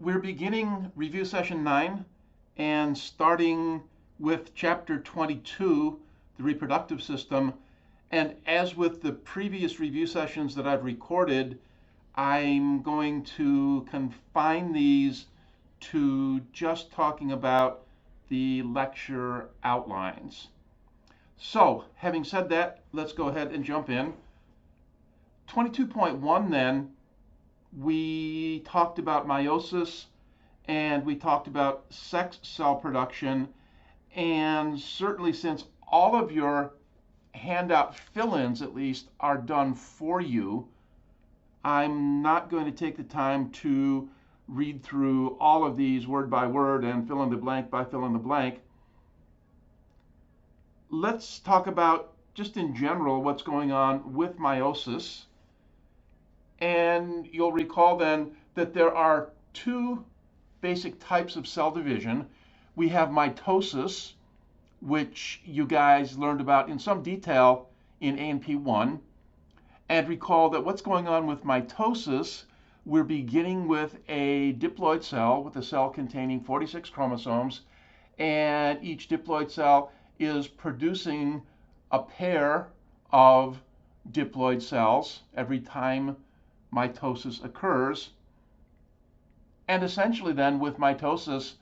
We're beginning review session 9 and starting with chapter 22, the reproductive system. And as with the previous review sessions that I've recorded, I'm going to confine these to just talking about the lecture outlines. So, having said that, let's go ahead and jump in. 22.1 then, we talked about meiosis and we talked about sex cell production. And certainly, since all of your handout fill-ins at least are done for you, I'm not going to take the time to read through all of these word by word and fill in the blank by fill in the blank. Let's talk about just in general what's going on with meiosis. And you'll recall then that there are two basic types of cell division. We have mitosis, which you guys learned about in some detail in A&P 1. And recall that what's going on with mitosis, we're beginning with a diploid cell with a cell containing 46 chromosomes, and each diploid cell is producing a pair of diploid cells every time mitosis occurs. And essentially then with mitosis,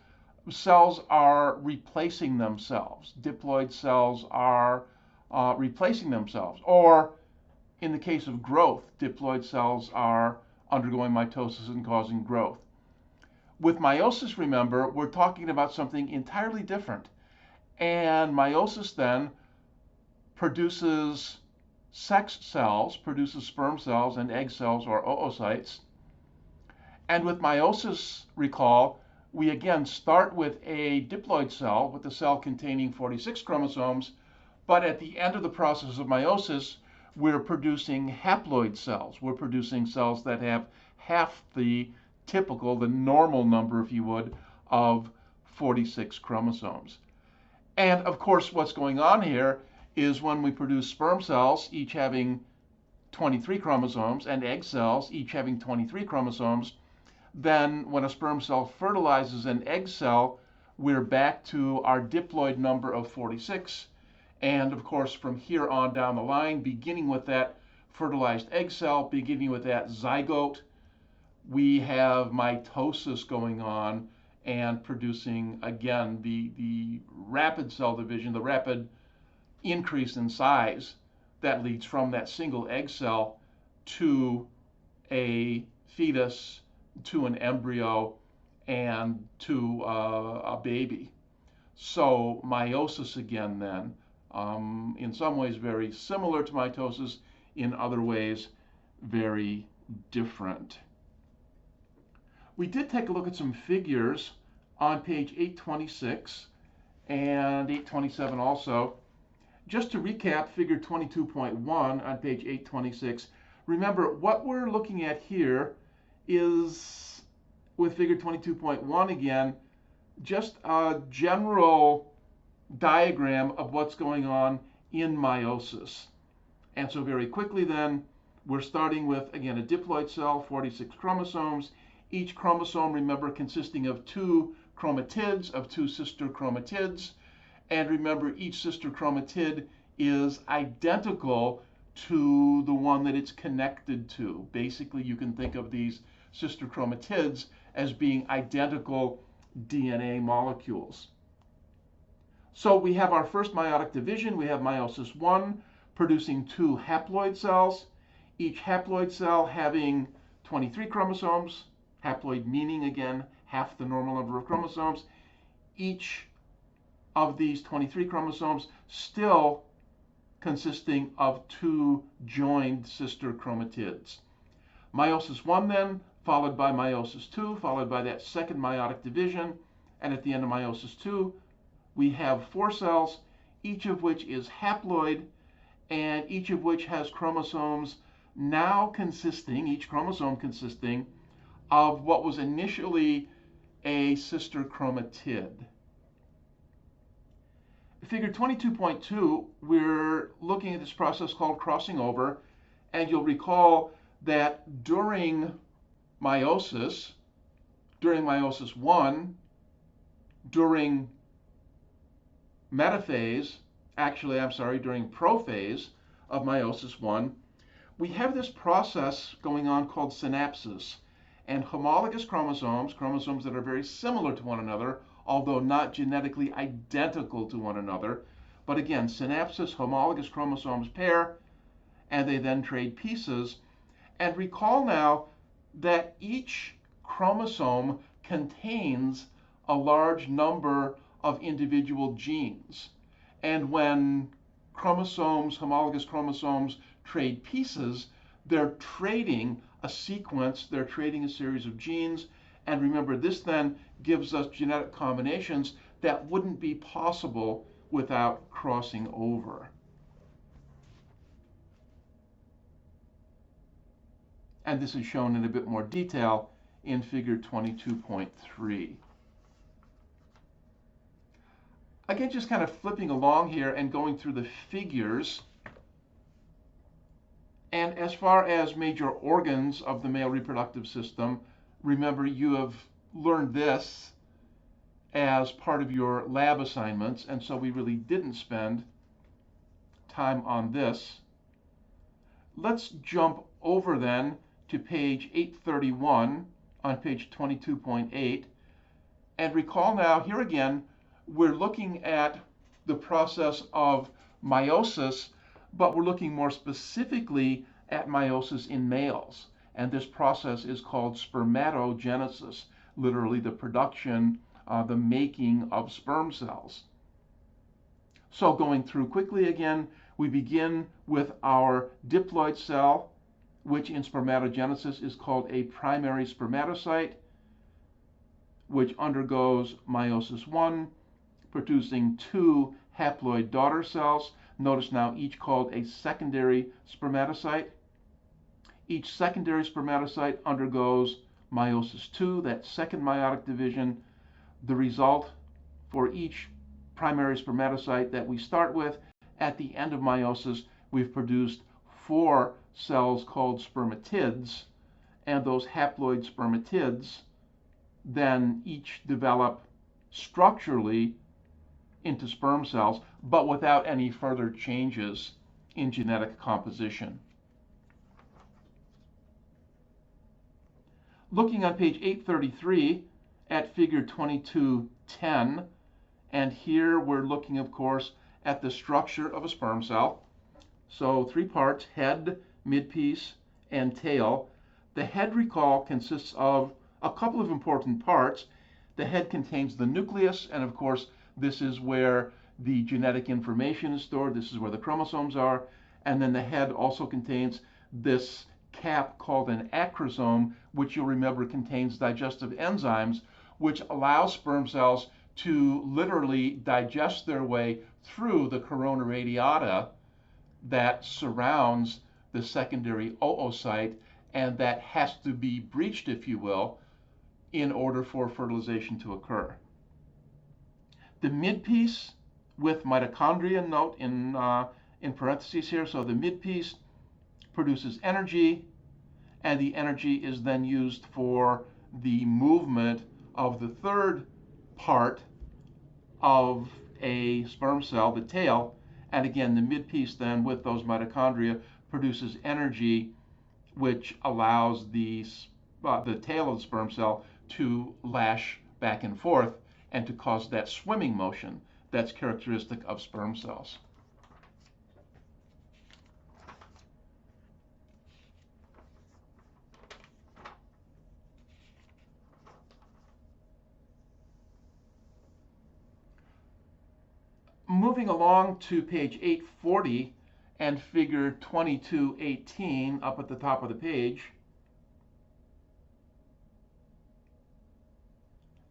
cells are replacing themselves. Diploid cells are replacing themselves. Or in the case of growth, diploid cells are undergoing mitosis and causing growth. With meiosis, remember, we're talking about something entirely different. And meiosis then produces sex cells, produces sperm cells and egg cells or oocytes. And with meiosis, recall, we again start with a diploid cell with a cell containing 46 chromosomes, but at the end of the process of meiosis, we're producing haploid cells. We're producing cells that have half the typical, the normal number, if you would, of 46 chromosomes. And of course, what's going on here is when we produce sperm cells, each having 23 chromosomes, and egg cells, each having 23 chromosomes, then when a sperm cell fertilizes an egg cell, we're back to our diploid number of 46. And of course, from here on down the line, beginning with that fertilized egg cell, beginning with that zygote, we have mitosis going on and producing, again, the rapid cell division, the rapid increase in size that leads from that single egg cell to a fetus, to an embryo, and to a baby. So meiosis again then, in some ways very similar to mitosis, in other ways very different. We did take a look at some figures on page 826 and 827 also. Just to recap figure 22.1 on page 826, remember what we're looking at here is, with figure 22.1 again, just a general diagram of what's going on in meiosis. And so very quickly then, we're starting with, again, a diploid cell, 46 chromosomes. Each chromosome, remember, consisting of two chromatids, of two sister chromatids. And remember, each sister chromatid is identical to the one that it's connected to. Basically, you can think of these sister chromatids as being identical DNA molecules. So we have our first meiotic division. We have meiosis 1 producing two haploid cells, each haploid cell having 23 chromosomes, haploid meaning, again, half the normal number of chromosomes. Each of these 23 chromosomes still consisting of two joined sister chromatids. Meiosis 1 then, followed by meiosis 2, followed by that second meiotic division, and at the end of meiosis 2, we have 4 cells, each of which is haploid, and each of which has chromosomes now consisting, each chromosome consisting, of what was initially a sister chromatid. Figure 22.2, we're looking at this process called crossing over, and you'll recall that during meiosis, during meiosis 1, during metaphase, during prophase of meiosis 1, we have this process going on called synapsis. And homologous chromosomes, chromosomes that are very similar to one another, although not genetically identical to one another, but again, synapsis, homologous chromosomes pair, and they then trade pieces. And recall now that each chromosome contains a large number of individual genes. And when homologous chromosomes trade pieces, they're trading a sequence, they're trading a series of genes. And remember, this then gives us genetic combinations that wouldn't be possible without crossing over. And this is shown in a bit more detail in figure 22.3. Again, just kind of flipping along here and going through the figures. And as far as major organs of the male reproductive system, remember you have learned this as part of your lab assignments, and so we really didn't spend time on this. Let's jump over then to page 831 on page 22.8. And recall now, here again, we're looking at the process of meiosis, but we're looking more specifically at meiosis in males. And this process is called spermatogenesis, literally the production, the making of sperm cells. So going through quickly again, we begin with our diploid cell, which in spermatogenesis is called a primary spermatocyte, which undergoes meiosis 1, producing 2 haploid daughter cells. Notice now each called a secondary spermatocyte. Each secondary spermatocyte undergoes meiosis 2, that second meiotic division. The result for each primary spermatocyte that we start with, at the end of meiosis, we've produced 4 cells called spermatids, and those haploid spermatids then each develop structurally into sperm cells, but without any further changes in genetic composition. Looking on page 833 at figure 2210, and here we're looking, of course, at the structure of a sperm cell. So 3 parts, head, midpiece, and tail. The head, recall, consists of a couple of important parts. The head contains the nucleus, and of course, this is where the genetic information is stored. This is where the chromosomes are. And then the head also contains this cap called an acrosome, which you'll remember contains digestive enzymes, which allow sperm cells to literally digest their way through the corona radiata that surrounds the secondary oocyte, and that has to be breached, if you will, in order for fertilization to occur. The midpiece with mitochondria, note in parentheses here, so the midpiece produces energy, and the energy is then used for the movement of the third part of a sperm cell, the tail. And again, the midpiece then with those mitochondria produces energy, which allows the tail of the sperm cell to lash back and forth and to cause that swimming motion that's characteristic of sperm cells. Moving along to page 840 and figure 2218 up at the top of the page.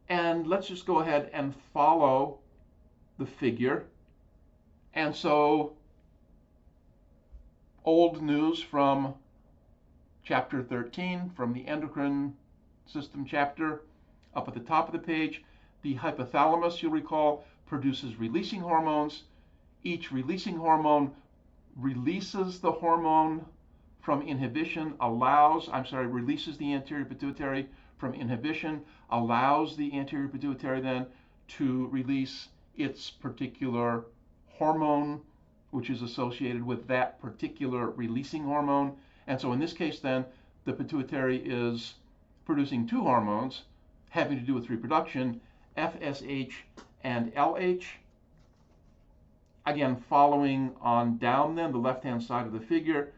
And let's just go ahead and follow the figure. And so, old news from chapter 13, from the endocrine system chapter, up at the top of the page, the hypothalamus, you'll recall, produces releasing hormones. Each releasing hormone releases the hormone from inhibition releases the anterior pituitary from inhibition, allows the anterior pituitary then to release its particular hormone, which is associated with that particular releasing hormone. And so in this case then, the pituitary is producing two hormones having to do with reproduction, FSH and LH. Again, following on down then, the left-hand side of the figure,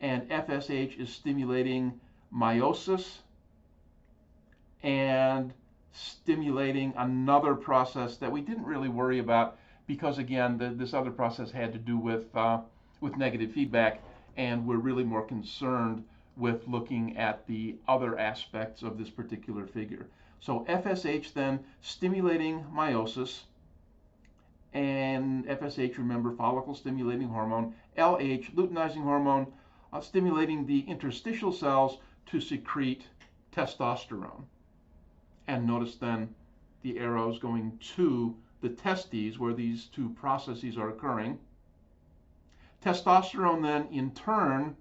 and FSH is stimulating meiosis and stimulating another process that we didn't really worry about because, again, this other process had to do with negative feedback, and we're really more concerned with looking at the other aspects of this particular figure. So FSH then stimulating meiosis, and FSH, remember, follicle stimulating hormone, LH, luteinizing hormone, stimulating the interstitial cells to secrete testosterone. And notice then the arrows going to the testes where these two processes are occurring. Testosterone then in turn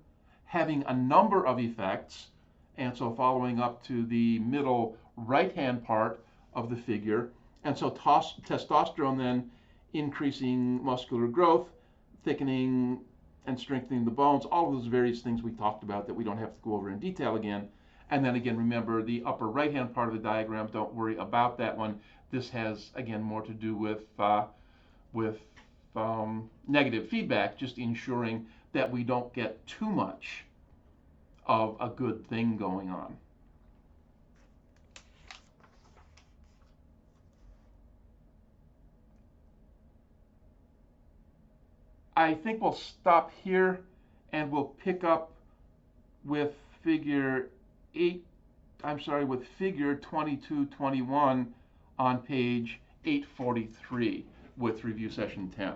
having a number of effects, and so following up to the middle right-hand part of the figure, and so testosterone then increasing muscular growth, thickening and strengthening the bones, all of those various things we talked about that we don't have to go over in detail again. And then again, remember the upper right-hand part of the diagram, don't worry about that one. This has, again, more to do with negative feedback, just ensuring that we don't get too much of a good thing going on. I think we'll stop here and we'll pick up with figure 2221 on page 843 with review session 10.